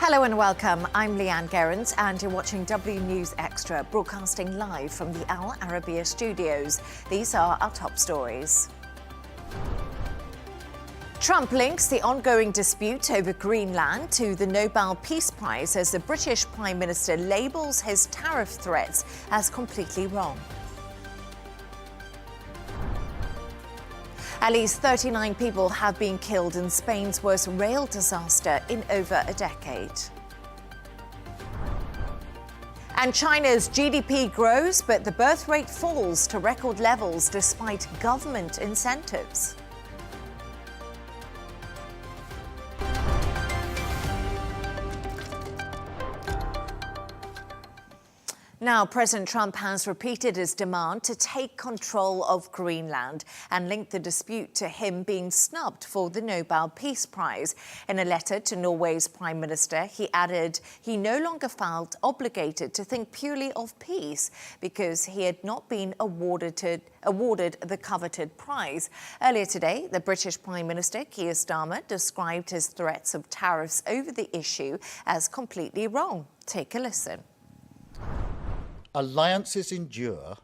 Hello and welcome. I'm Leigh-Ann Gerrans and you're watching W News Extra, broadcasting live from the Arabiya studios. These are our top stories. Trump links the ongoing dispute over Greenland to the Nobel Peace Prize as the British Prime Minister labels his tariff threats as completely wrong. At least 39 people have been killed in Spain's worst rail disaster in over a decade. And China's GDP grows, but the birth rate falls to record levels despite government incentives. Now, President Trump has repeated his demand to take control of Greenland and linked the dispute to him being snubbed for the Nobel Peace Prize. In a letter to Norway's Prime Minister, he added he no longer felt obligated to think purely of peace because he had not been awarded the coveted prize. Earlier today, the British Prime Minister, Keir Starmer, described his threats of tariffs over the issue as completely wrong. Take a listen. Alliances endure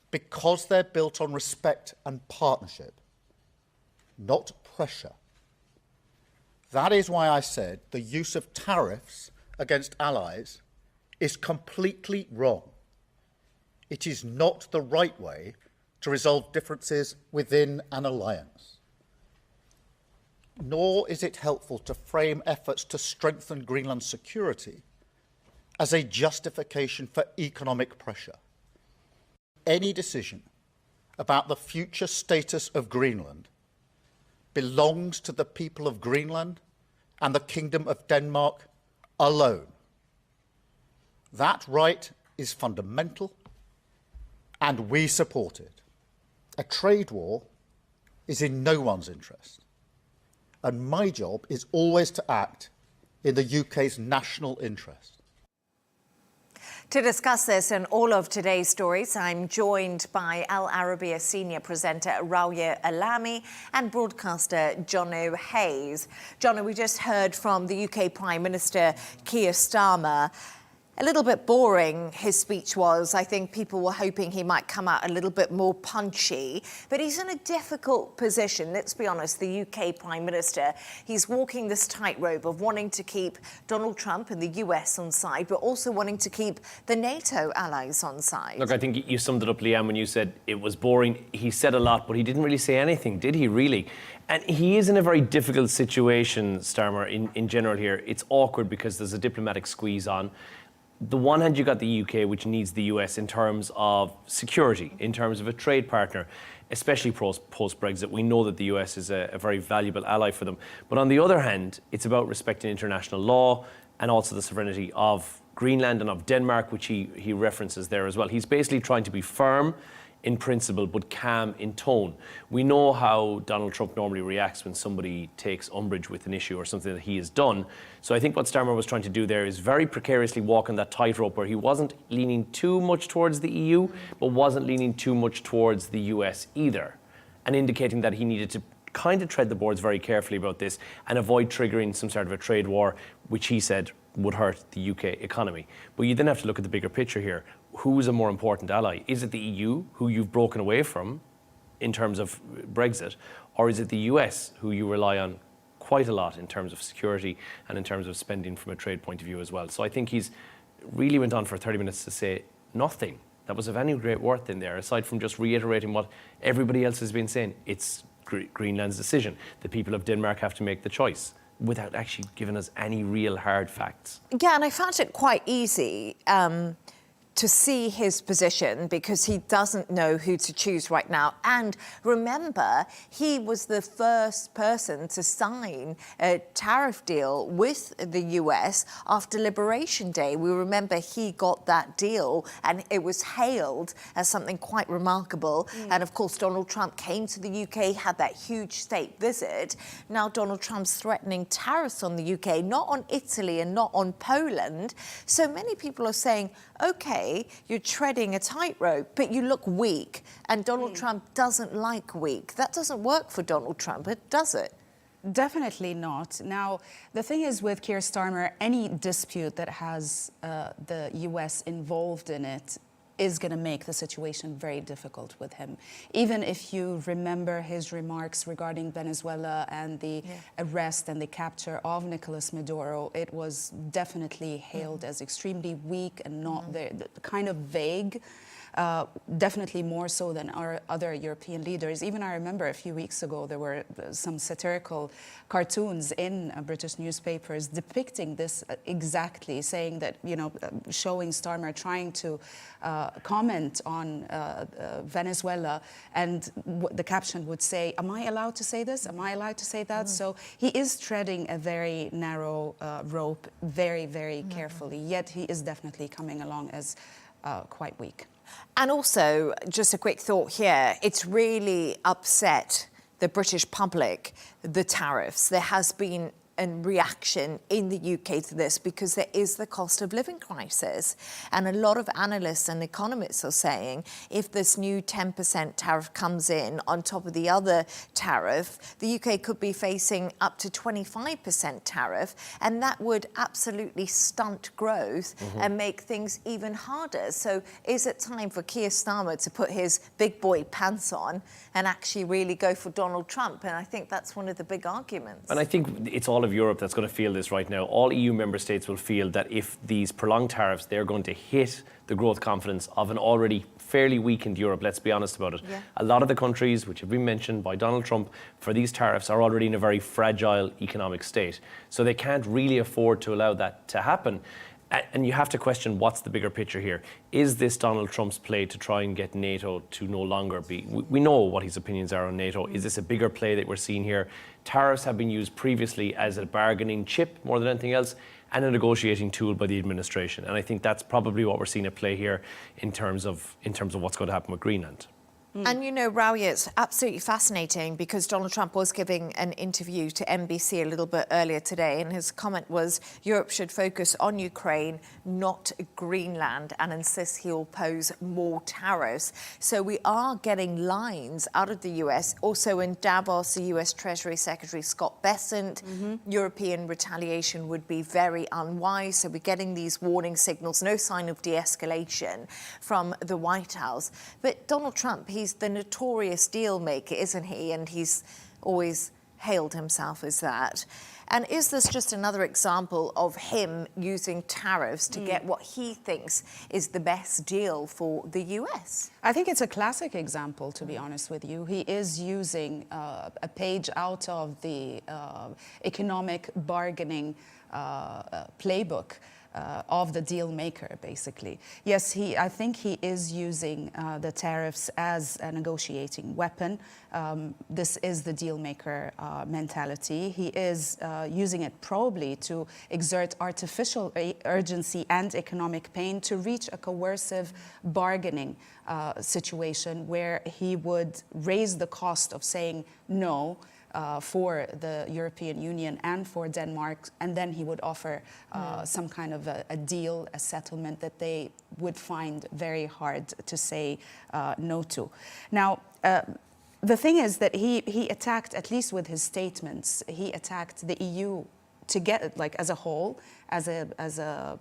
because they're built on respect and partnership, not pressure. That is why I said the use of tariffs against allies is completely wrong. It is not the right way to resolve differences within an alliance. Nor is it helpful to frame efforts to strengthen Greenland's security as a justification for economic pressure. Any decision about the future status of Greenland belongs to the people of Greenland and the Kingdom of Denmark alone. That right is fundamental, and we support it. A trade war is in no one's interest, and my job is always to act in the UK's national interest. To discuss this and all of today's stories, I'm joined by Al Arabiya senior presenter Rawia Alami and broadcaster Jono Hayes. Jono, we just heard from the UK Prime Minister Keir Starmer. A little bit boring his speech was. I think people were hoping he might come out a little bit more punchy, but he's in a difficult position. Let's be honest, the UK Prime Minister, he's walking this tightrope of wanting to keep Donald Trump and the US on side, but also wanting to keep the NATO allies on side. Look, I think you summed it up, Leigh-Ann, when you said it was boring. He said a lot, but he didn't really say anything, did he really? And he is in a very difficult situation, Starmer, in general here. It's awkward because there's a diplomatic squeeze on. The one hand, you got the UK, which needs the US in terms of security, in terms of a trade partner, especially post-Brexit. We know that the US is a very valuable ally for them. But on the other hand, it's about respecting international law and also the sovereignty of Greenland and of Denmark, which he references there as well. He's basically trying to be firm in principle, but calm in tone. We know how Donald Trump normally reacts when somebody takes umbrage with an issue or something that he has done. So I think what Starmer was trying to do there is very precariously walk on that tightrope where he wasn't leaning too much towards the EU, but wasn't leaning too much towards the US either, and indicating that he needed to kind of tread the boards very carefully about this and avoid triggering some sort of a trade war, which he said would hurt the UK economy. But you then have to look at the bigger picture here. Who's a more important ally? Is it the EU, who you've broken away from in terms of Brexit, or is it the US, who you rely on quite a lot in terms of security and in terms of spending from a trade point of view as well? So I think he's really went on for 30 minutes to say nothing that was of any great worth in there, aside from just reiterating what everybody else has been saying. It's Greenland's decision. The people of Denmark have to make the choice, without actually giving us any real hard facts. Yeah, and I found it quite easy to see his position because he doesn't know who to choose right now. And remember, he was the first person to sign a tariff deal with the US after Liberation Day. We remember he got that deal and it was hailed as something quite remarkable. And of course, Donald Trump came to the UK, had that huge state visit. Now Donald Trump's threatening tariffs on the UK, not on Italy and not on Poland. So many people are saying, okay, you're treading a tightrope, but you look weak. And Donald Trump doesn't like weak. That doesn't work for Donald Trump, does it? Definitely not. Now, the thing is with Keir Starmer, any dispute that has the US involved in it is going to make the situation very difficult with him. Even if you remember his remarks regarding Venezuela and the arrest and the capture of Nicolas Maduro, it was definitely hailed as extremely weak and not kind of vague. Definitely more so than our other European leaders. Even I remember a few weeks ago there were some satirical cartoons in British newspapers depicting this exactly, saying that, you know, showing Starmer trying to comment on Venezuela, and the caption would say, "Am I allowed to say this? Am I allowed to say that?" So he is treading a very narrow rope, very, very carefully, yet he is definitely coming along as quite weak. And also, just a quick thought here, it's really upset the British public, the tariffs. There has been a reaction in the UK to this because there is the cost of living crisis. And a lot of analysts and economists are saying if this new 10% tariff comes in on top of the other tariff, the UK could be facing up to 25% tariff, and that would absolutely stunt growth and make things even harder. So is it time for Keir Starmer to put his big boy pants on and actually really go for Donald Trump? And I think that's one of the big arguments. And I think it's all of Europe that's going to feel this right now. All EU member states will feel that if these prolonged tariffs, they're going to hit the growth confidence of an already fairly weakened Europe, let's be honest about it. Yeah. A lot of the countries which have been mentioned by Donald Trump for these tariffs are already in a very fragile economic state. So they can't really afford to allow that to happen. And you have to question what's the bigger picture here. Is this Donald Trump's play to try and get NATO to no longer be... We know what his opinions are on NATO. Is this a bigger play that we're seeing here? Tariffs have been used previously as a bargaining chip more than anything else, and a negotiating tool by the administration. And I think that's probably what we're seeing at play here in terms of what's going to happen with Greenland. And you know, Rawia, it's absolutely fascinating because Donald Trump was giving an interview to NBC a little bit earlier today, and his comment was Europe should focus on Ukraine, not Greenland, and insists he'll pose more tariffs. So we are getting lines out of the US. Also in Davos, the US Treasury Secretary Scott Bessent, European retaliation would be very unwise. So we're getting these warning signals, no sign of de-escalation from the White House. But Donald Trump, he's the notorious deal maker, isn't he? And he's always hailed himself as that. And is this just another example of him using tariffs to get what he thinks is the best deal for the US? I think it's a classic example, to be honest with you. He is using a page out of the economic bargaining playbook of the deal maker, basically. Yes, I think he is using the tariffs as a negotiating weapon. This is the deal maker mentality. He is using it probably to exert artificial urgency and economic pain to reach a coercive bargaining situation where he would raise the cost of saying no for the European Union and for Denmark, and then he would offer some kind of a deal, a settlement that they would find very hard to say no to. Now, the thing is that he attacked, at least with his statements, he attacked the EU together, like as a whole, as a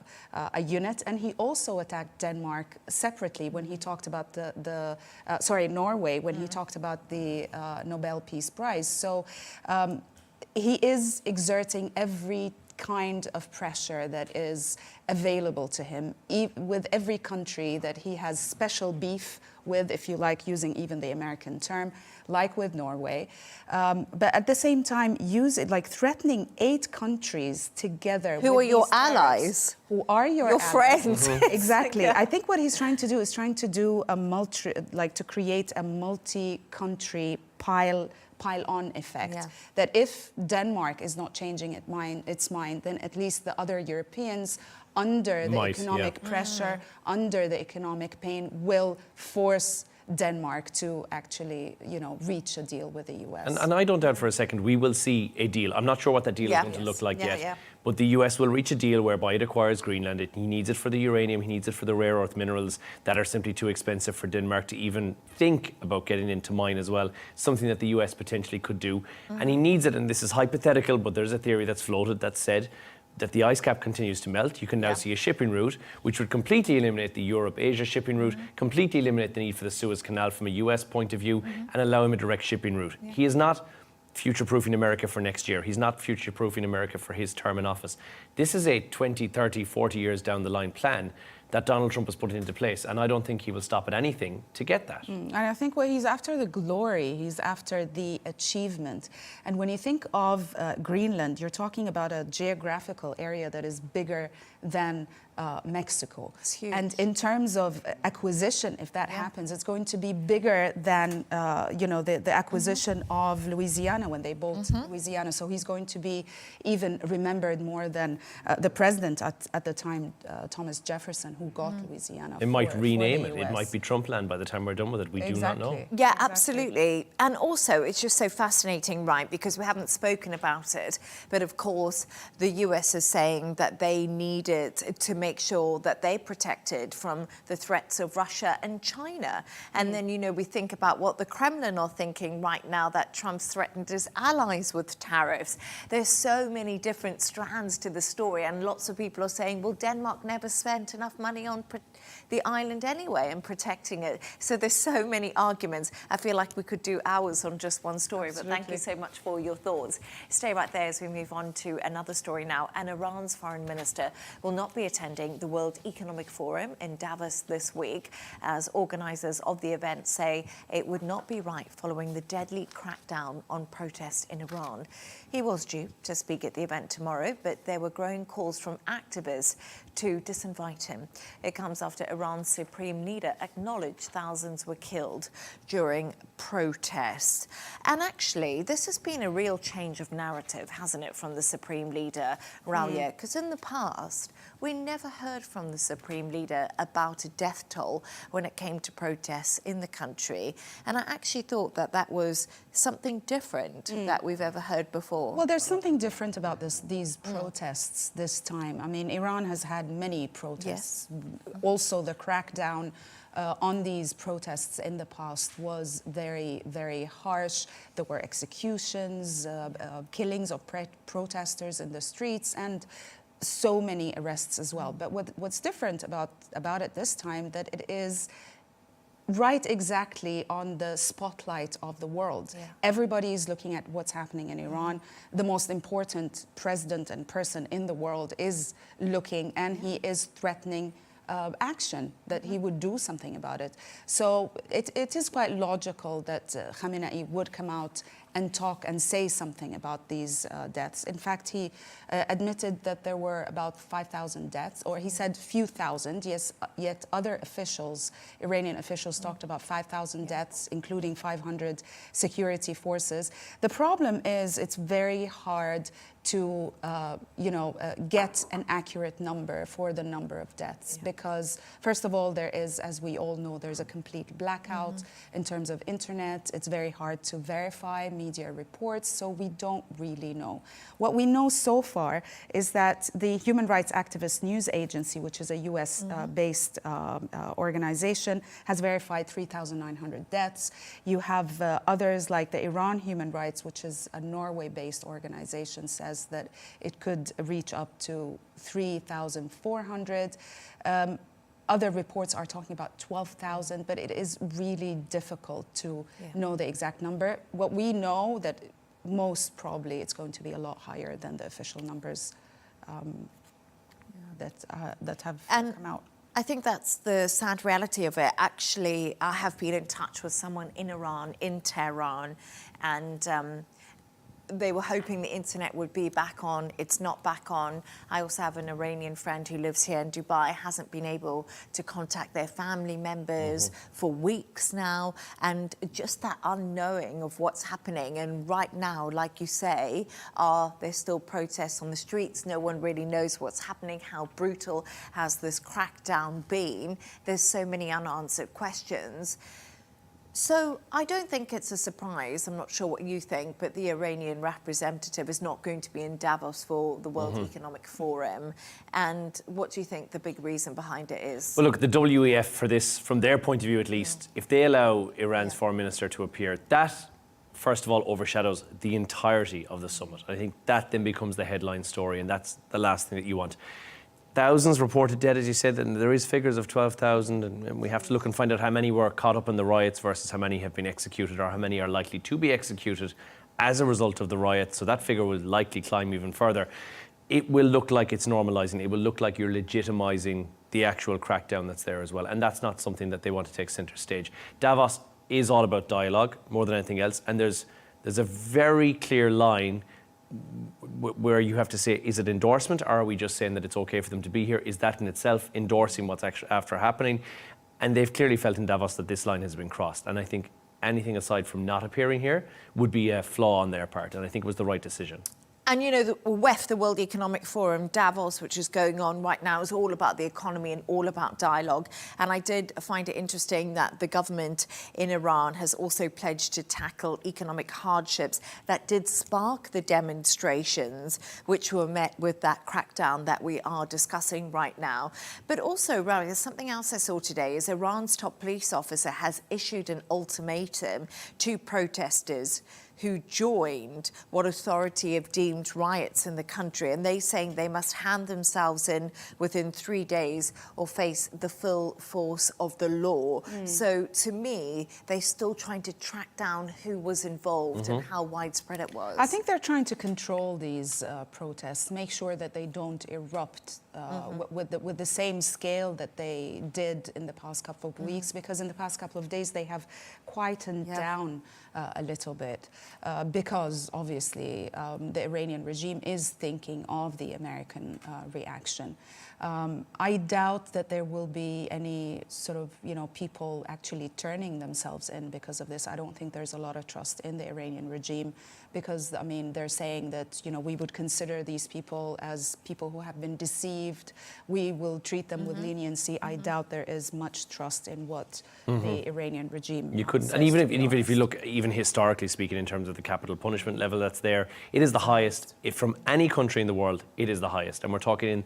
unit, and he also attacked Denmark separately when he talked about Norway, when he talked about the Nobel Peace Prize. So he is exerting every kind of pressure that is available to him, with every country that he has special beef with, if you like, using even the American term, like with Norway. But at the same time, threatening 8 countries together. Who are your allies? Who are your allies? friends. Exactly. Yeah. I think what he's trying to do is to create a multi-country pile-on effect. Yeah. That if Denmark is not changing its mind, then at least the other Europeans, under the economic pressure, under the economic pain, will force Denmark to actually, reach a deal with the US. And I don't doubt for a second we will see a deal. I'm not sure what that deal is going to look like yet. Yeah. But the US will reach a deal whereby it acquires Greenland. He needs it for the uranium, he needs it for the rare earth minerals that are simply too expensive for Denmark to even think about getting into mine as well. Something that the US potentially could do. And he needs it, and this is hypothetical, but there's a theory that's floated that said that the ice cap continues to melt. You can now see a shipping route which would completely eliminate the Europe-Asia shipping route, completely eliminate the need for the Suez Canal from a US point of view, and allow him a direct shipping route. He is not future-proofing America for next year. He's not future-proofing America for his term in office. This is a 20, 30, 40 years down the line plan that Donald Trump has put into place, and I don't think he will stop at anything to get that. And I think he's after the glory, he's after the achievement. And when you think of Greenland, you're talking about a geographical area that is bigger than Mexico. It's huge. And in terms of acquisition, if that happens, it's going to be bigger than the acquisition of Louisiana when they bought Louisiana. So he's going to be even remembered more than the president at the time, Thomas Jefferson, who got Louisiana. They might rename it. US. It might be Trumpland by the time we're done with it. We do not know. Yeah, Exactly. absolutely. And also, it's just so fascinating, right? Because we haven't spoken about it. But of course, the US is saying that they needed to make sure that they protected from the threats of Russia and China. And then, we think about what the Kremlin are thinking right now that Trump's threatened his allies with tariffs. There's so many different strands to the story. And lots of people are saying, well, Denmark never spent enough money on the island anyway and protecting it. So there's so many arguments. I feel like we could do hours on just one story, but thank you so much for your thoughts. Stay right there as we move on to another story now. And Iran's foreign minister will not be attending the World Economic Forum in Davos this week, as organisers of the event say it would not be right following the deadly crackdown on protests in Iran. He was due to speak at the event tomorrow, but there were growing calls from activists to disinvite him. It comes after Iran's supreme leader acknowledged thousands were killed during protests. And actually, this has been a real change of narrative, hasn't it, from the supreme leader, Rawia? Because in the past, we never heard from the supreme leader about a death toll when it came to protests in the country. And I actually thought that that was something different that we've ever heard before. Well, there's something different about these protests this time. I mean, Iran has had many protests. Also, the crackdown on these protests in the past was very, very harsh. There were executions, killings of protesters in the streets, and so many arrests as well. But what's different about it this time, that it is right exactly on the spotlight of the world. Everybody is looking at what's happening in Iran. The most important president and person in the world is looking, and he is threatening action, that he would do something about it. So it is quite logical that Khamenei would come out and talk and say something about these deaths. In fact, he admitted that there were about 5,000 deaths, or he said few thousand, yes, yet other officials, Iranian officials, talked about 5,000 deaths, including 500 security forces. The problem is it's very hard to get an accurate number for the number of deaths, because first of all, there is, as we all know, there's a complete blackout in terms of internet. It's very hard to verify media reports, so we don't really know. What we know so far is that the human rights activist news agency, which is a US-based organization, has verified 3,900 deaths. You have others like the Iran Human Rights, which is a Norway-based organization, says that it could reach up to 3,400. Other reports are talking about 12,000, but it is really difficult to know the exact number. What we know that most probably it's going to be a lot higher than the official numbers that have come out. I think that's the sad reality of it. Actually, I have been in touch with someone in Iran, in Tehran, and they were hoping the internet would be back on. It's not back on. I also have an Iranian friend who lives here in Dubai, hasn't been able to contact their family members for weeks now, and just that unknowing of what's happening. And right now, like you say, there's still protests on the streets. No one really knows what's happening. How brutal has this crackdown been? There's so many unanswered questions. So I don't think it's a surprise, I'm not sure what you think, but the Iranian representative is not going to be in Davos for the World Economic Forum. And what do you think the big reason behind it is? Well, look, the WEF for this, from their point of view at least, if they allow Iran's foreign minister to appear, that, first of all, overshadows the entirety of the summit. I think that then becomes the headline story, and that's the last thing that you want. Thousands reported dead, as you said, and there is figures of 12,000, and we have to look and find out how many were caught up in the riots versus how many have been executed or how many are likely to be executed as a result of the riots. So that figure will likely climb even further. It will look like it's normalising. It will look like you're legitimising the actual crackdown that's there as well, and that's not something that they want to take centre stage. Davos is all about dialogue more than anything else, and there's a very clear line where you have to say, is it endorsement, or are we just saying that it's okay for them to be here? Is that in itself endorsing what's actually after happening? And they've clearly felt in Davos that this line has been crossed. And I think anything aside from not appearing here would be a flaw on their part. And I think it was the right decision. And you know, the WEF, the World Economic Forum, Davos, which is going on right now, is all about the economy and all about dialogue. And I did find it interesting that the government in Iran has also pledged to tackle economic hardships that did spark the demonstrations, which were met with that crackdown that we are discussing right now. But also, Rawia, something else I saw today is Iran's top police officer has issued an ultimatum to protesters who joined what authority have deemed riots in the country, and they saying they must hand themselves in within 3 days or face the full force of the law. So to me, they're still trying to track down who was involved and how widespread it was. I think they're trying to control these protests, make sure that they don't erupt with the same scale that they did in the past couple of weeks, because in the past couple of days they have quietened down a little bit, because obviously the Iranian regime is thinking of the American reaction. I doubt that there will be any sort of, people actually turning themselves in because of this. I don't think there's a lot of trust in the Iranian regime because, they're saying that, we would consider these people as people who have been deceived. We will treat them with leniency. I doubt there is much trust in what the Iranian regime You couldn't, and even if you look, even historically speaking, in terms of the capital punishment level that's there, it is the highest. If from any country in the world, it is the highest. And we're talking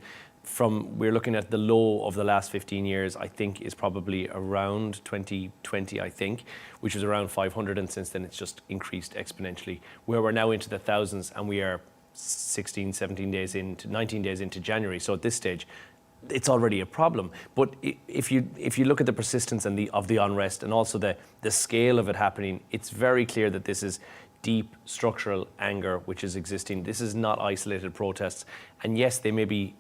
we're looking at the low of the last 15 years, I think, is probably around 2020, I think, which was around 500, and since then it's just increased exponentially, where we're now into the thousands, and we are 16, 17 days into, 19 days into January. So at this stage, it's already a problem. But if you look at the persistence and of the unrest, and also the scale of it happening, it's very clear that this is deep structural anger which is existing. This is not isolated protests. And yes, they may be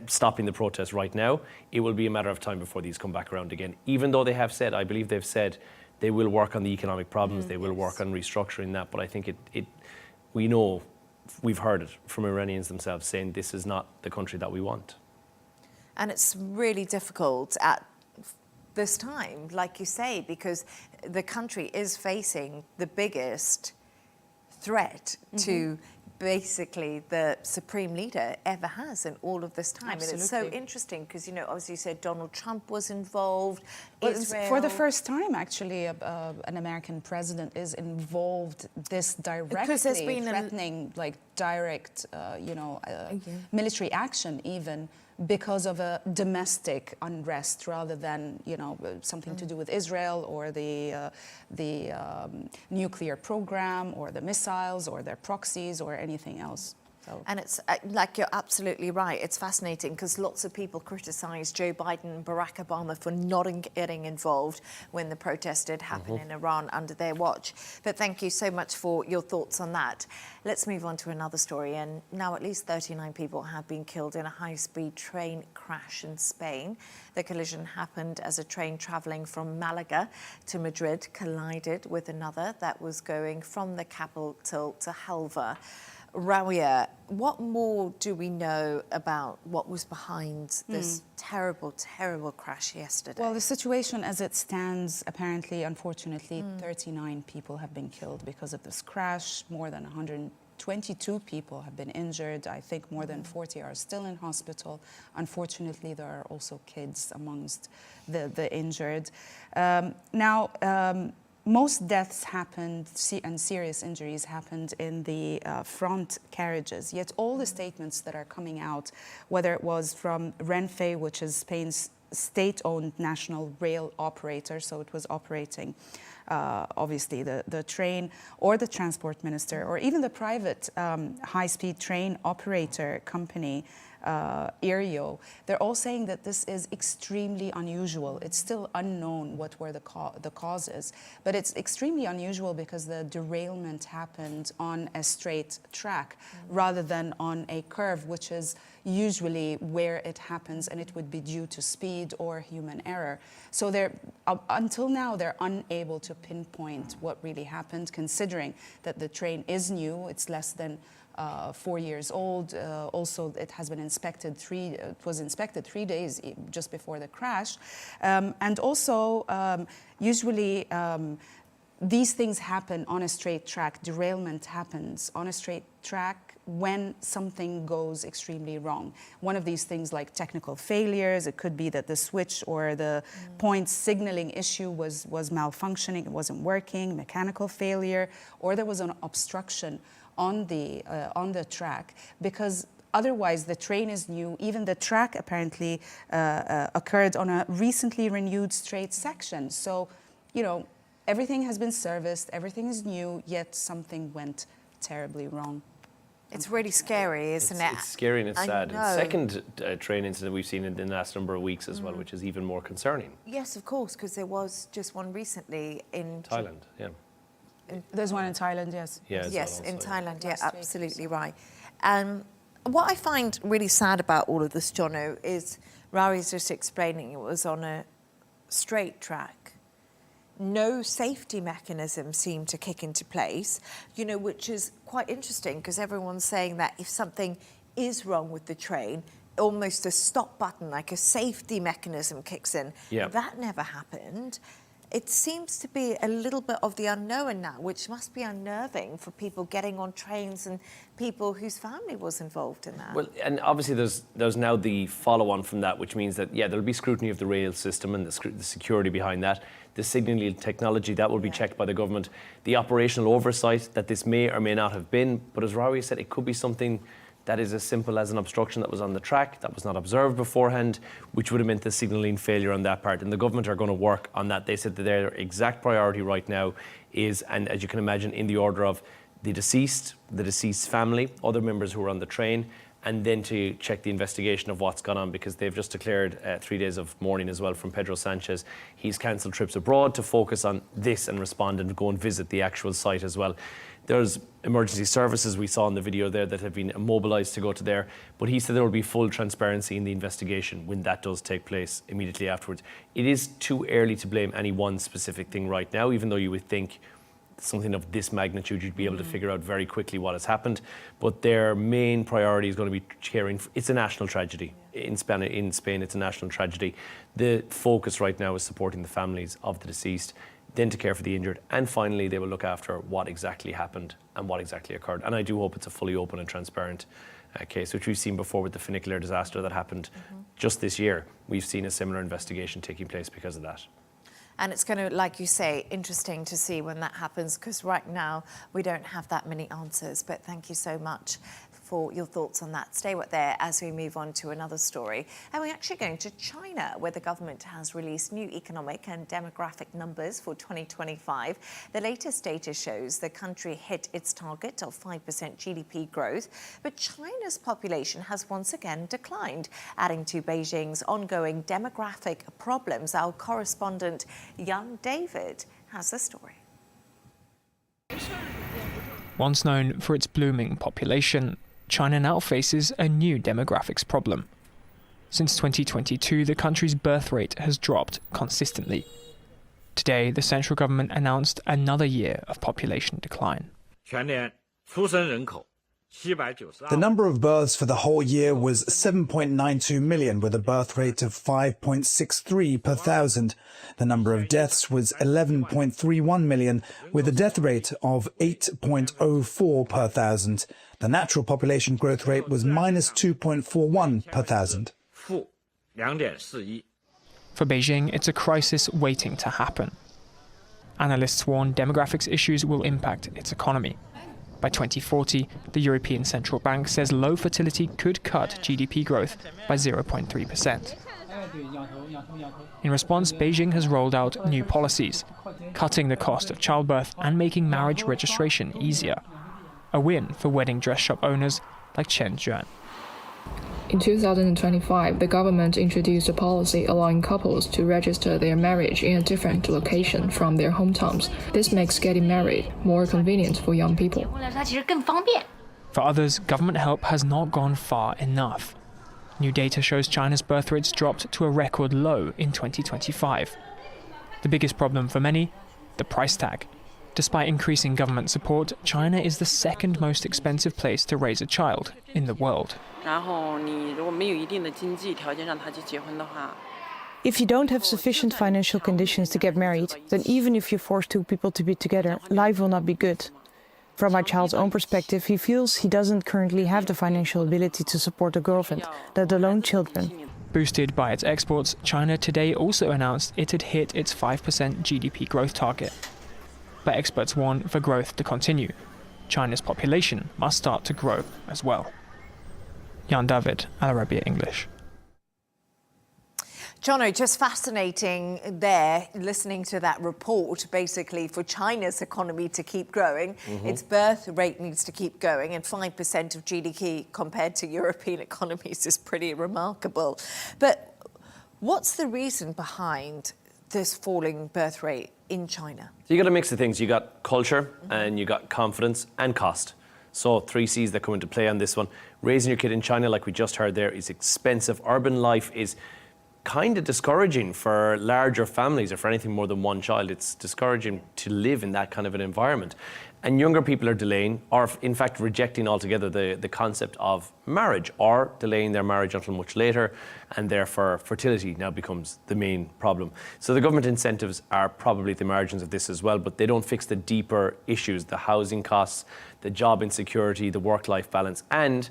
stopping the protests right now. It will be a matter of time before these come back around again. Even though they have said, I believe they've said, they will work on the economic problems, they will work on restructuring that. But I think we know, we've heard it from Iranians themselves saying this is not the country that we want. And it's really difficult at this time, like you say, because the country is facing the biggest threat to basically the supreme leader ever has in all of this time. Absolutely. And it's so interesting because, as you said, Donald Trump was involved. Israel. For the first time, actually, an American president is involved this directly, because there's been threatening direct, military action even, because of a domestic unrest rather than, something to do with Israel or the nuclear program or the missiles or their proxies or anything else. So. And it's like you're absolutely right. It's fascinating because lots of people criticised Joe Biden and Barack Obama for not getting involved when the protest did happen in Iran under their watch. But thank you so much for your thoughts on that. Let's move on to another story. And now at least 39 people have been killed in a high-speed train crash in Spain. The collision happened as a train travelling from Malaga to Madrid collided with another that was going from the capital to Huelva. Rawia, what more do we know about what was behind this terrible, terrible crash yesterday? Well, the situation as it stands, apparently, unfortunately, 39 people have been killed because of this crash. More than 122 people have been injured. I think more than 40 are still in hospital. Unfortunately, there are also kids amongst the injured. most deaths happened and serious injuries happened in the front carriages. Yet all the statements that are coming out, whether it was from Renfe, which is Spain's state-owned national rail operator, so it was operating obviously the train, or the transport minister, or even the private high-speed train operator company, Irio, they're all saying that this is extremely unusual. It's still unknown what were the causes, but it's extremely unusual because the derailment happened on a straight track rather than on a curve, which is usually where it happens, and it would be due to speed or human error. So they're until now they're unable to pinpoint what really happened, considering that the train is new. It's less than 4 years old. Also, it has been inspected it was inspected 3 days just before the crash. And also, usually these things happen on a straight track. Derailment happens on a straight track when something goes extremely wrong. One of these things, like technical failures, it could be that the switch or the point signaling issue was malfunctioning, it wasn't working, mechanical failure, or there was an obstruction on the track, because otherwise the train is new. Even the track apparently occurred on a recently renewed straight section. So, you know, everything has been serviced, everything is new, yet something went terribly wrong. It's really scary, isn't it? It's scary and it's sad. know. It's the second train incident we've seen in the last number of weeks as well, which is even more concerning. Yes, of course, because there was just one recently in Thailand, yeah. There's one in Thailand, yes. Yeah, Yes, in Thailand, yeah, Last week, absolutely right. What I find really sad about all of this, Jono, is Rawia's just explaining it was on a straight track. No safety mechanism seemed to kick into place, you know, which is quite interesting because everyone's saying that if something is wrong with the train, almost a stop button, like a safety mechanism kicks in. Yeah. That never happened. It seems to be a little bit of the unknown now, which must be unnerving for people getting on trains and people whose family was involved in that. Well, and obviously there's now the follow-on from that, which means that, yeah, there'll be scrutiny of the rail system and the security behind that. The signalling technology, that will be checked by the government. The operational oversight that this may or may not have been. But as Rawia said, it could be something that is as simple as an obstruction that was on the track, that was not observed beforehand, which would have meant the signalling failure on that part. And the government are going to work on that. They said that their exact priority right now is, and as you can imagine, in the order of the deceased family, other members who were on the train, and then to check the investigation of what's gone on, because they've just declared 3 days of mourning as well from Pedro Sanchez. He's cancelled trips abroad to focus on this and respond and go and visit the actual site as well. There's emergency services we saw in the video there that have been mobilised to go to there, but he said there will be full transparency in the investigation when that does take place immediately afterwards. It is too early to blame any one specific thing right now, even though you would think something of this magnitude, you'd be able to figure out very quickly what has happened. But their main priority is going to be caring. It's a national tragedy. In Spain, it's a national tragedy. The focus right now is supporting the families of the deceased, then to care for the injured, and finally they will look after what exactly happened and what exactly occurred. And I do hope it's a fully open and transparent case, which we've seen before with the funicular disaster that happened just this year. We've seen a similar investigation taking place because of that. And it's going to, like you say, interesting to see when that happens, because right now we don't have that many answers. But thank you so much for your thoughts on that. Stay right there as we move on to another story. And we're actually going to China, where the government has released new economic and demographic numbers for 2025. The latest data shows the country hit its target of 5% GDP growth, but China's population has once again declined, adding to Beijing's ongoing demographic problems. Our correspondent, Young David, has the story. Once known for its blooming population, China now faces a new demographics problem. Since 2022, the country's birth rate has dropped consistently. Today, the central government announced another year of population decline. The number of births for the whole year was 7.92 million, with a birth rate of 5.63 per thousand. The number of deaths was 11.31 million, with a death rate of 8.04 per thousand. The natural population growth rate was minus 2.41 per thousand. For Beijing, it's a crisis waiting to happen. Analysts warn demographics issues will impact its economy. By 2040, the European Central Bank says low fertility could cut GDP growth by 0.3%. In response, Beijing has rolled out new policies, cutting the cost of childbirth and making marriage registration easier. A win for wedding dress shop owners like Chen Juan. In 2025, the government introduced a policy allowing couples to register their marriage in a different location from their hometowns. This makes getting married more convenient for young people. For others, government help has not gone far enough. New data shows China's birth rates dropped to a record low in 2025. The biggest problem for many, the price tag. Despite increasing government support, China is the second most expensive place to raise a child in the world. If you don't have sufficient financial conditions to get married, then even if you force two people to be together, life will not be good. From my child's own perspective, he feels he doesn't currently have the financial ability to support a girlfriend, let alone children. Boosted by its exports, China today also announced it had hit its 5% GDP growth target. But experts warn for growth to continue. China's population must start to grow as well. Jan David, Arabiya English. Jono, just fascinating there, listening to that report, basically for China's economy to keep growing, its birth rate needs to keep going, and 5% of GDP compared to European economies is pretty remarkable. But what's the reason behind this falling birth rate in China? So you got a mix of things. You got culture and you got confidence and cost. So 3 C's that come into play on this one. Raising your kid in China, like we just heard there, is expensive. Urban life is kind of discouraging for larger families or for anything more than one child. It's discouraging to live in that kind of an environment. And younger people are delaying, or in fact rejecting altogether the concept of marriage, or delaying their marriage until much later, and therefore fertility now becomes the main problem. So the government incentives are probably at the margins of this as well, but they don't fix the deeper issues, the housing costs, the job insecurity, the work-life balance, and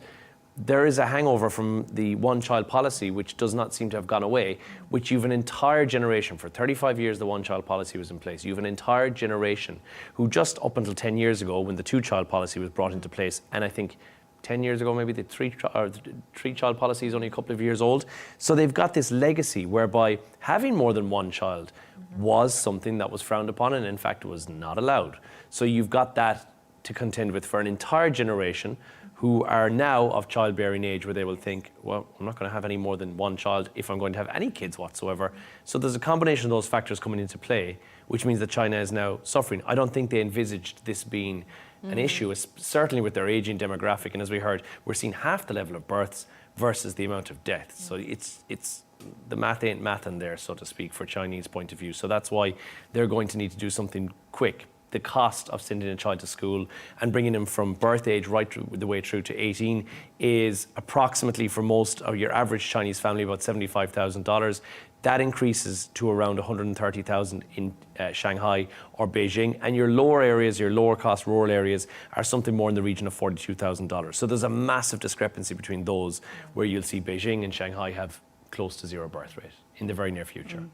there is a hangover from the one-child policy, which does not seem to have gone away, which you've an entire generation, for 35 years the one-child policy was in place, you've an entire generation who just up until 10 years ago, when the two-child policy was brought into place, and I think 10 years ago maybe the three-child policy is only a couple of years old, so they've got this legacy whereby having more than one child was something that was frowned upon and in fact was not allowed. So you've got that to contend with for an entire generation who are now of childbearing age, where they will think, well, I'm not going to have any more than one child if I'm going to have any kids whatsoever. So there's a combination of those factors coming into play, which means that China is now suffering. I don't think they envisaged this being an issue, certainly with their aging demographic. And as we heard, we're seeing half the level of births versus the amount of deaths. So it's the math ain't mathin' there, so to speak, for Chinese point of view. So that's why they're going to need to do something quick. The cost of sending a child to school and bringing them from birth age right the way through to 18 is approximately, for most of your average Chinese family, about $75,000. That increases to around $130,000 in Shanghai or Beijing. And your lower areas, your lower cost rural areas, are something more in the region of $42,000. So there's a massive discrepancy between those, where you'll see Beijing and Shanghai have close to zero birth rate in the very near future.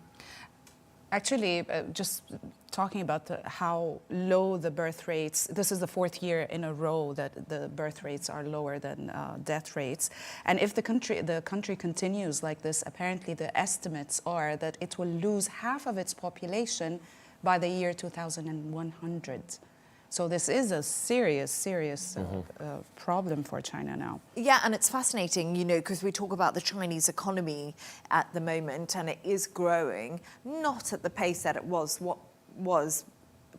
Actually, just talking about how low the birth rates, this is the 4th year in a row that the birth rates are lower than death rates. And if the country continues like this, apparently the estimates are that it will lose half of its population by the year 2100. So this is a serious problem for China now. Yeah, and it's fascinating, you know, because we talk about the Chinese economy at the moment, and it is growing, not at the pace that it was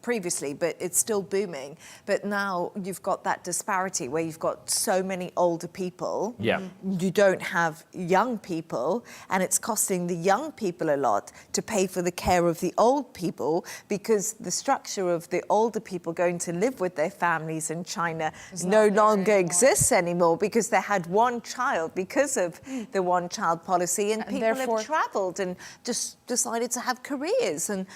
previously, but it's still booming. But now you've got that disparity where you've got so many older people. Yeah. You don't have young people, and it's costing the young people a lot to pay for the care of the old people, because the structure of the older people going to live with their families in China no longer exists anymore, because they had one child because of the one-child policy, and people have travelled and just decided to have careers, and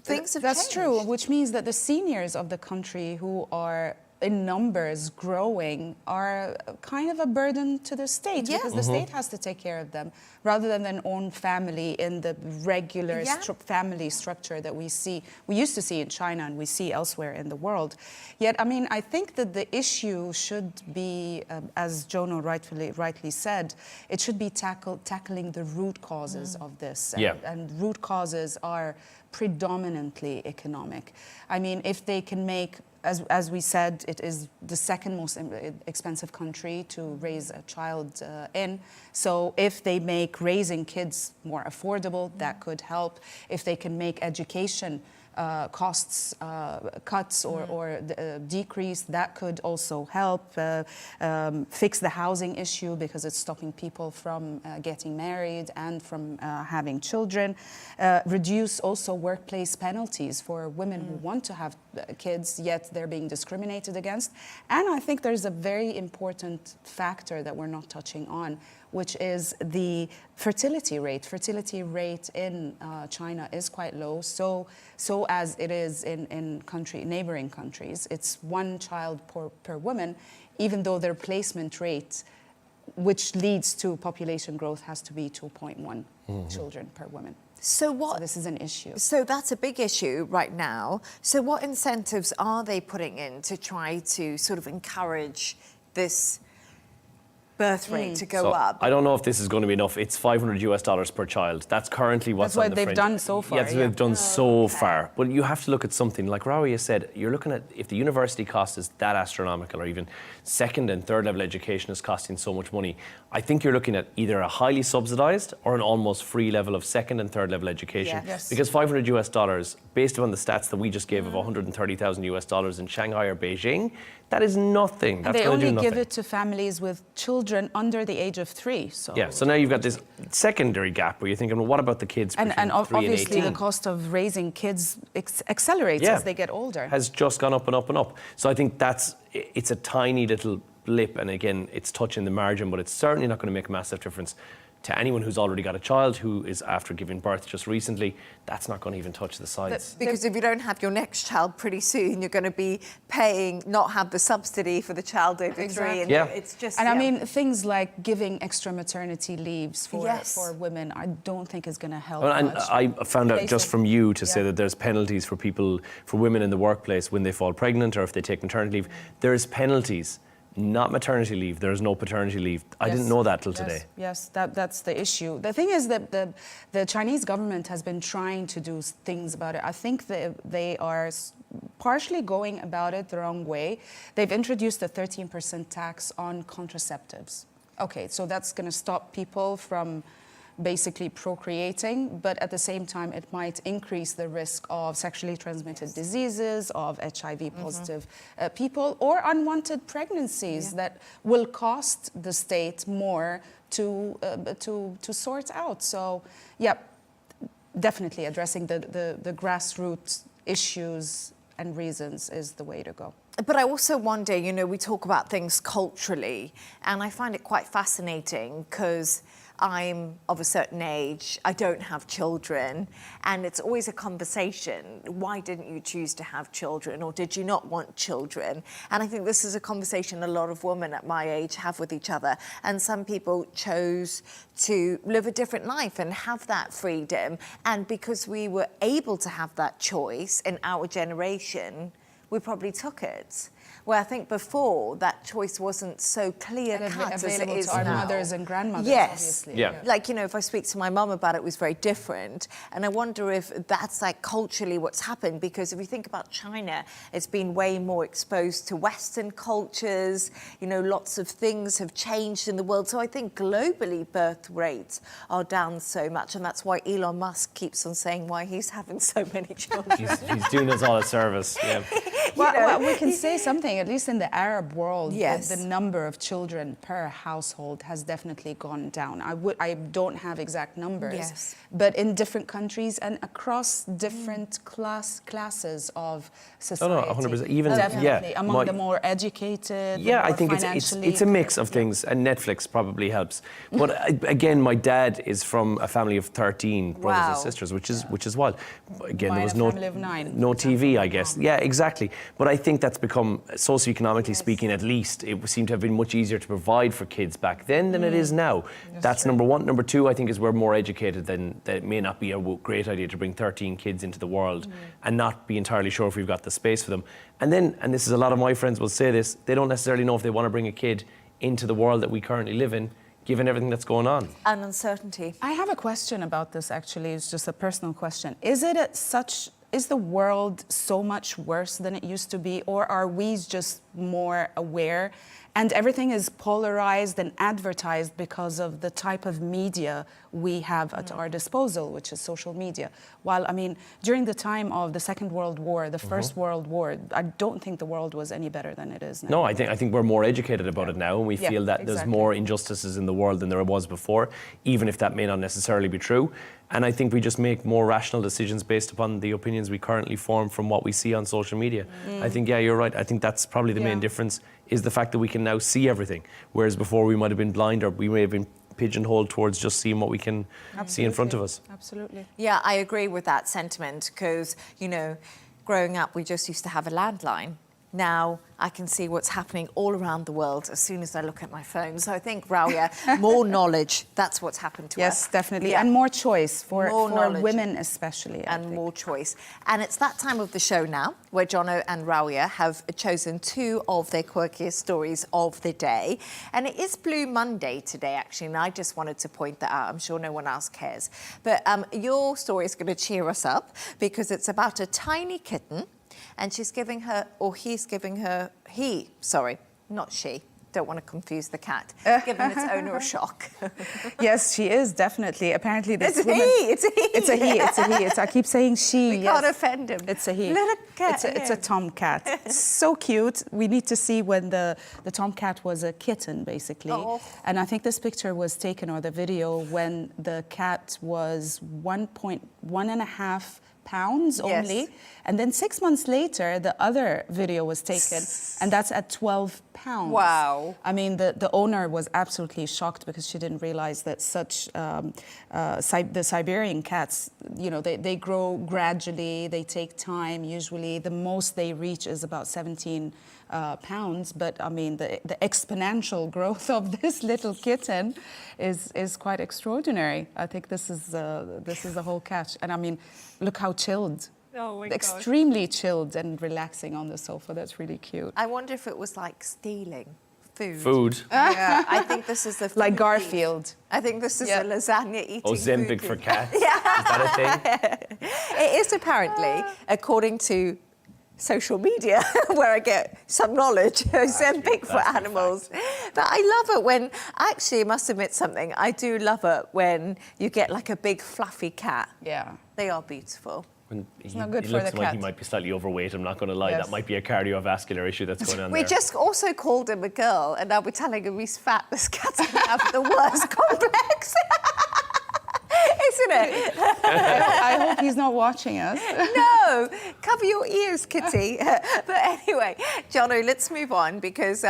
things have changed. That's true, which means that the seniors of the country who are in numbers growing are kind of a burden to the state, because the state has to take care of them rather than their own family in the regular family structure that we used to see in China and we see elsewhere in the world. Yet, I mean, I think that the issue should be, as Jono rightly said, it should be tackling the root causes of this. And root causes are predominantly economic. I mean, if they can make, as we said, it is the second most expensive country to raise a child in. So if they make raising kids more affordable, that could help. If they can make education costs cuts or decrease, that could also help. Fix the housing issue, because it's stopping people from getting married and from having children. Reduce also workplace penalties for women who want to have kids, yet they're being discriminated against. And I think there's a very important factor that we're not touching on, which is the fertility rate. Fertility rate in China is quite low, so as it is in neighboring countries. It's 1 child per woman, even though their placement rate, which leads to population growth, has to be 2.1 children per woman. So this is an issue. So that's a big issue right now. So what incentives are they putting in to try to sort of encourage this birth rate to go up? I don't know if this is going to be enough. It's $500 per child. That's currently what's on the they've fringe. done so far. Yeah, that's what they've done so far. But you have to look at something like Rawia said. You're looking at, if the university cost is that astronomical, or even second and third level education is costing so much money, I think you're looking at either a highly subsidized or an almost free level of second and third level education. Yes. Because $500, based on the stats that we just gave of $130,000 in Shanghai or Beijing, that is nothing. That's they going to do only nothing. give it to families with children under the age of 3. So yeah, so now you've got this secondary gap where you're thinking, well, what about the kids between 3 and 18? Obviously the cost of raising kids accelerates as they get older. Has just gone up and up and up. So I think it's a tiny little blip, and again, it's touching the margin, but it's certainly not going to make a massive difference to anyone who's already got a child who is after giving birth just recently. That's not going to even touch the sides. Because if you don't have your next child pretty soon, you're going to be paying, not have the subsidy for the child over 3. And it's just, I mean, things like giving extra maternity leaves for women, I don't think is going to help and much. I found out just from you to say that there's penalties for women in the workplace when they fall pregnant or if they take maternity leave. There's penalties. Not maternity leave. There is no paternity leave. I didn't know that till today. Yes, that's the issue. The thing is that the Chinese government has been trying to do things about it. I think they are partially going about it the wrong way. They've introduced a 13% tax on contraceptives. Okay, so that's going to stop people from basically procreating, but at the same time it might increase the risk of sexually transmitted diseases, of HIV positive people, or unwanted pregnancies that will cost the state more to sort out. So yeah, definitely addressing the grassroots issues and reasons is the way to go. But I also wonder, you know, we talk about things culturally, and I find it quite fascinating because I'm of a certain age, I don't have children, and it's always a conversation. Why didn't you choose to have children, or did you not want children? And I think this is a conversation a lot of women at my age have with each other. And some people chose to live a different life and have that freedom. And because we were able to have that choice in our generation, we probably took it. Where I think before that choice wasn't so clear-cut as it is to our now. mothers and grandmothers, yes. obviously. Like, you know, if I speak to my mum about it, it was very different. And I wonder if that's like culturally what's happened, because if you think about China, it's been way more exposed to Western cultures. You know, lots of things have changed in the world. So I think globally birth rates are down so much. And that's why Elon Musk keeps on saying why he's having so many children. He's doing us all a service. Yeah. Well, we can say something, at least in the Arab world, the number of children per household has definitely gone down. I don't have exact numbers, but in different countries and across different classes of society. 100%. Even definitely among the more educated. Yeah, I think it's a mix of things, and Netflix probably helps. But again, my dad is from a family of 13 brothers and sisters, which is wild. Again, there was no TV, I guess. Yeah, exactly. But I think that's become socioeconomically speaking, at least, it seemed to have been much easier to provide for kids back then than it is now. That's number one. Number two, I think, is we're more educated than that. It may not be a great idea to bring 13 kids into the world and not be entirely sure if we've got the space for them. And then, and this is a lot of my friends will say this, they don't necessarily know if they want to bring a kid into the world that we currently live in, given everything that's going on. And uncertainty. I have a question about this, actually. It's just a personal question. Is the world so much worse than it used to be, or are we just more aware and everything is polarized and advertised because of the type of media we have at our disposal, which is social media? While, I mean, during the time of the Second World War, the First World War, I don't think the world was any better than it is now. No, I think we're more educated about it now, and we feel that there's more injustices in the world than there was before, even if that may not necessarily be true. And I think we just make more rational decisions based upon the opinions we currently form from what we see on social media. I think, yeah, you're right. I think that's probably the main difference, is the fact that we can now see everything, whereas before we might have been blind, or we may have been pigeonholed towards just seeing what we can see in front of us. Absolutely. Yeah, I agree with that sentiment, because, you know, growing up, we just used to have a landline. Now I can see what's happening all around the world as soon as I look at my phone. So I think, Rawia, more knowledge, that's what's happened to us. Yes, definitely. Yeah. And more choice for women especially. And more choice. And it's that time of the show now where Jono and Rawia have chosen two of their quirkiest stories of the day. And it is Blue Monday today, actually, and I just wanted to point that out. I'm sure no one else cares. But your story is going to cheer us up, because it's about a tiny kitten, and she's giving her, or he's giving her, not she, don't want to confuse the cat, giving its owner a shock. Yes, she is, definitely. Apparently this it's woman... It's a he. It's a he, it's a he. I keep saying she, We can't offend him. It's a he. Little cat. It's a tomcat. It's so cute. We need to see when the tomcat was a kitten, basically. Oh. And I think this picture was taken, or the video, when the cat was 1.5 pounds only. Yes. And then 6 months later, the other video was taken, and that's at 12 pounds. Wow. I mean, the owner was absolutely shocked, because she didn't realize that the Siberian cats, you know, they grow gradually, they take time. Usually the most they reach is about 17 pounds, but I mean the exponential growth of this little kitten is quite extraordinary. I think this is the whole catch. And I mean, look how chilled. Oh my Extremely chilled and relaxing on the sofa. That's really cute. I wonder if it was like stealing food. Food. Yeah, I think this is the food Like thief. Garfield. I think this is a lasagna eating Ozempic food for thief. cats. Is that a thing? It is apparently, according to social media, where I get some knowledge, Ozempic for animals. But I love it when, actually, I must admit something, I do love it when you get like a big fluffy cat. Yeah. They are beautiful. It's not good he for looks the like cat. he might be slightly overweight, I'm not going to lie. Yes. That might be a cardiovascular issue that's going on We there. just also called him a girl, and now we're telling him he's fat. This cat's going to have the worst complex. Isn't it? I hope he's not watching us. No, cover your ears, Kitty. But anyway, Jono, let's move on, because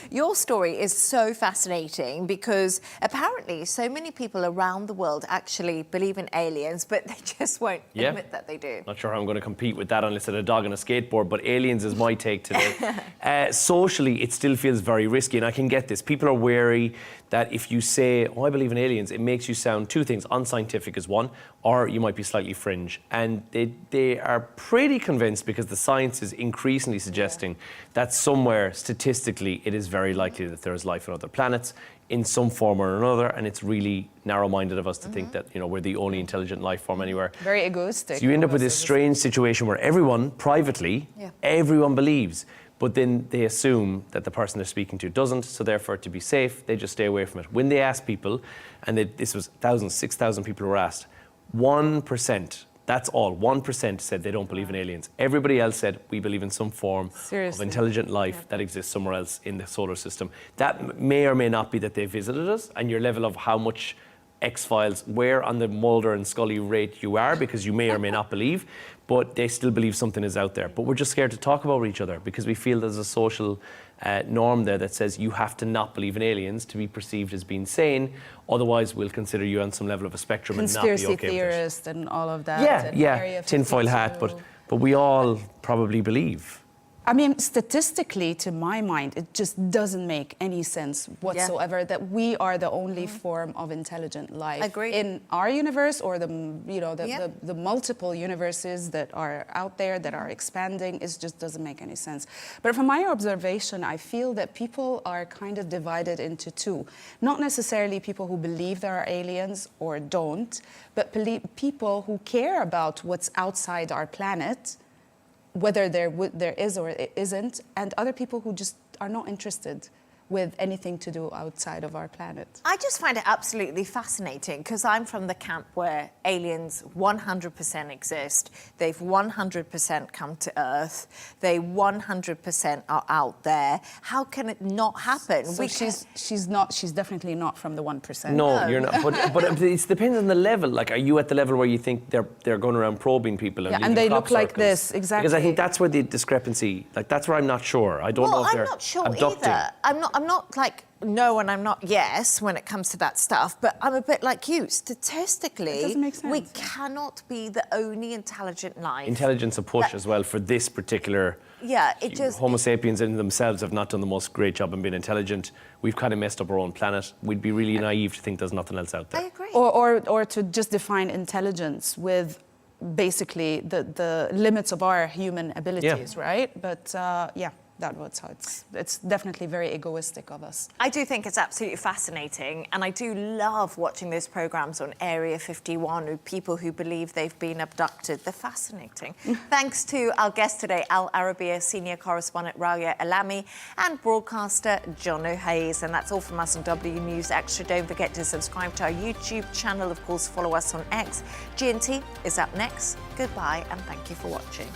your story is so fascinating, because apparently so many people around the world actually believe in aliens, but they just won't admit that they do. Not sure how I'm going to compete with that unless it's a dog on a skateboard, but aliens is my take today. Socially, it still feels very risky, and I can get this. People are wary that if you say, oh, I believe in aliens, it makes you sound two things. Unscientific is one, or you might be slightly fringe. And they are pretty convinced, because the science is increasingly suggesting that somewhere, statistically, it is very likely that there is life on other planets in some form or another, and it's really narrow-minded of us to think that, you know, we're the only intelligent life form anywhere. Very egoistic. So you end up with this strange situation where everyone, privately, everyone believes, but then they assume that the person they're speaking to doesn't, so therefore, to be safe, they just stay away from it. When they ask people, and this was thousands, 6,000 people were asked, 1%, that's all, 1% said they don't believe in aliens. Everybody else said, we believe in some form of intelligent life that exists somewhere else in the solar system. That may or may not be that they visited us, and your level of how much X-Files, where on the Mulder and Scully rate you are, because you may or may not believe, but they still believe something is out there. But we're just scared to talk about each other, because we feel there's a social norm there that says you have to not believe in aliens to be perceived as being sane, otherwise we'll consider you on some level of a spectrum and not be okay with it. Conspiracy theorist and all of that. Yeah, tinfoil hat, but we all probably believe. I mean, statistically, to my mind, it just doesn't make any sense whatsoever that we are the only form of intelligent life Agreed. in our universe, or the multiple universes that are out there that are expanding. It just doesn't make any sense. But from my observation, I feel that people are kind of divided into two. Not necessarily people who believe there are aliens or don't, but people who care about what's outside our planet, whether there is or it isn't, and other people who just are not interested with anything to do outside of our planet. I just find it absolutely fascinating because I'm from the camp where aliens 100% exist. They've 100% come to Earth. They 100% are out there. How can it not happen? So she's definitely not from the 1%. No, you're not. But it depends on the level. Like, are you at the level where you think they're going around probing people? And they look like this, exactly. Because I think that's where the discrepancy, like, that's where I'm not sure. I don't know if they're I'm not sure abducting. either. I'm not like no and I'm not yes when it comes to that stuff, but I'm a bit like you. Statistically, It doesn't make sense. we cannot be the only intelligent life. Intelligence a push as well for this particular... Homo sapiens in themselves have not done the most great job in being intelligent. We've kind of messed up our own planet. We'd be really naive to think there's nothing else out there. I agree. Or to just define intelligence with basically the limits of our human abilities, right? But that's how it's definitely very egoistic of us. I do think it's absolutely fascinating, and I do love watching those programs on Area 51 with people who believe they've been abducted. They're fascinating. Thanks to our guest today, Al Arabiya senior correspondent Rawia Alami and broadcaster Jono Hayes. And that's all from us on W News Extra. Don't forget to subscribe to our YouTube channel. Of course, follow us on X. G&T is up next. Goodbye, and thank you for watching.